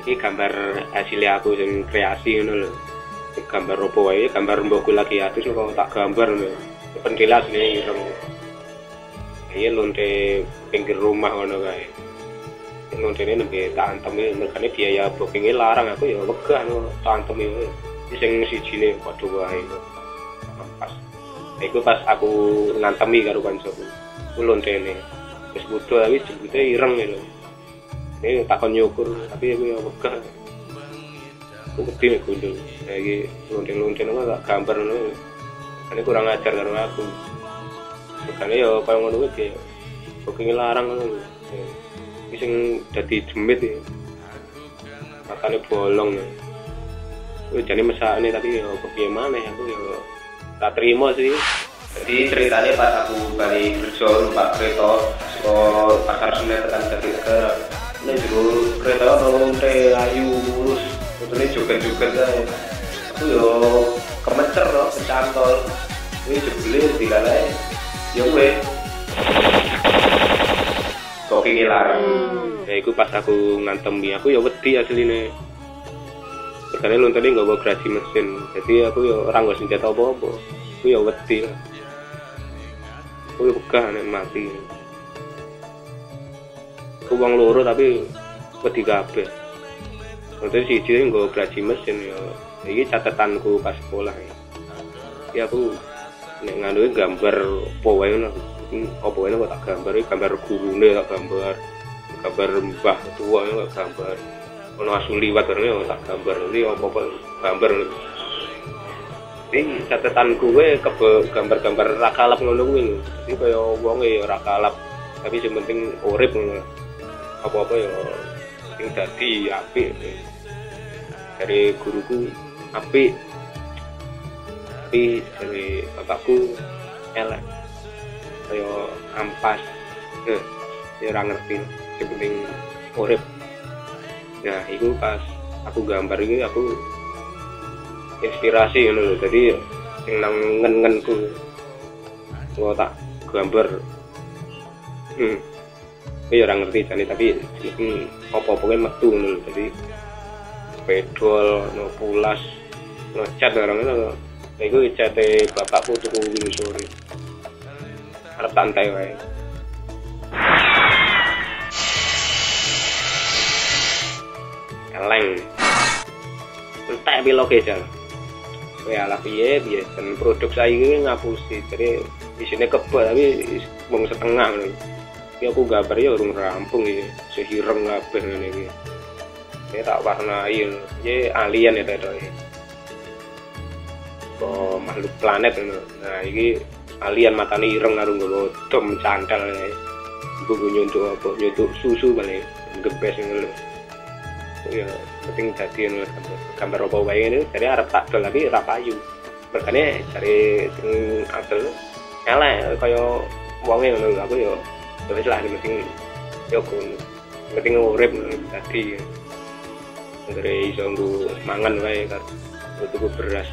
Iki gambar hasil aku sing kreasi ngono lho. Gambar opo wae, gambar mbokku lagi atus kok tak gambar ngono. Pendilas nih ireng. Iya lonte pinggir rumah ngono kae. Lontene nembe tak antemi mergane biaya bookinge larang aku ya wegah ngono tak antemi. Sing sijine padha wae. Pas. Iku pas aku ngantemi karo kancaku. Ku lontene. Wis bodho wis jebute ireng lho. Ini takon nyukur, tapi aku ya wegah. Aku gede nih gundul. Lagi lonten-lonten aku gak gambar nih. Ini kurang ajar karo aku. Makanya ya kalau ngono iki booking larang ngono. Iki sing dadi demit ya. Makane bolong. Kuwi jane mesakne tapi ya kepiye maneh aku ya tak terima sih. Jadi ceritanya pas aku balik kerja numpak kereta saka Pasar Senen tekan Jatinegara. Nek jero kereta lonte ayu mulus, utune joget-joget kae. Aku yo kemecer loh, kecantol. Kuwi jebule dilalae. Ya kuwi. Kok iki larang. Ya iku pas aku ngantemi, aku ya wedi asline. Perkara lontene nggawa gerasi mesin. Jadi aku ya ora nggo senjata apa-apa. Aku ya wedi. Aku ya wegah nek mati. Uang loro tapi wedi kabeh. Terus siji nggo gerasi mesin ya. Iki catatanku pas sekolah ya. Ya aku nek nganu gambar apa wae ngono. Apa wae kok tak gambar gurune tak gambar. Gambar mbah tua tak gambar. Ono asu liwat bareng tak gambar. Iki apa-apa gambar. Ini catatanku kuwi gambar-gambar ra kalap ngono kuwi. Dadi kaya wonge ya ra kalap. Tapi sing penting urip ngono. Apa-apa ya sing dadi apik dari guruku apik tapi dari bapakku elek kaya ampas ya ora ngerti sing penting urip. Nah itu pas aku gambar ini aku inspirasi ngono lho. Jadi sing nang ngen-ngenku kok tak gambar ya orang ngerti jane tapi mungkin apa-apa kan metu ngono. Jadi pedol, no pulas, no cat orang itu. Iku cate bapakku tuku wingi sore. Arep santai wae. Eleng. Entek piloke jan. Kowe ala piye dan produk saiki ngapusi. Jadi isine kebal tapi mung setengah ngono. Ya aku gambar ya urung rampung ya, sehireng kabeh ngene iki. Ya tak warnai ya alien ya to. Kok makhluk planet ngono. Nah, iki alien matane ireng karo nggowo dom cantel ya. Iku nyuntuk apa? Nyuntuk susu balik gebes ngono lho. Ya penting dadi ngono gambar apa wae ngene, jadi arep tak dol lagi ora payu. Berkane cari sing adol elek kaya wonge ngono aku ya wis lah penting yo penting urip tadi ngere iso nggo mangan wae kan tuku beras.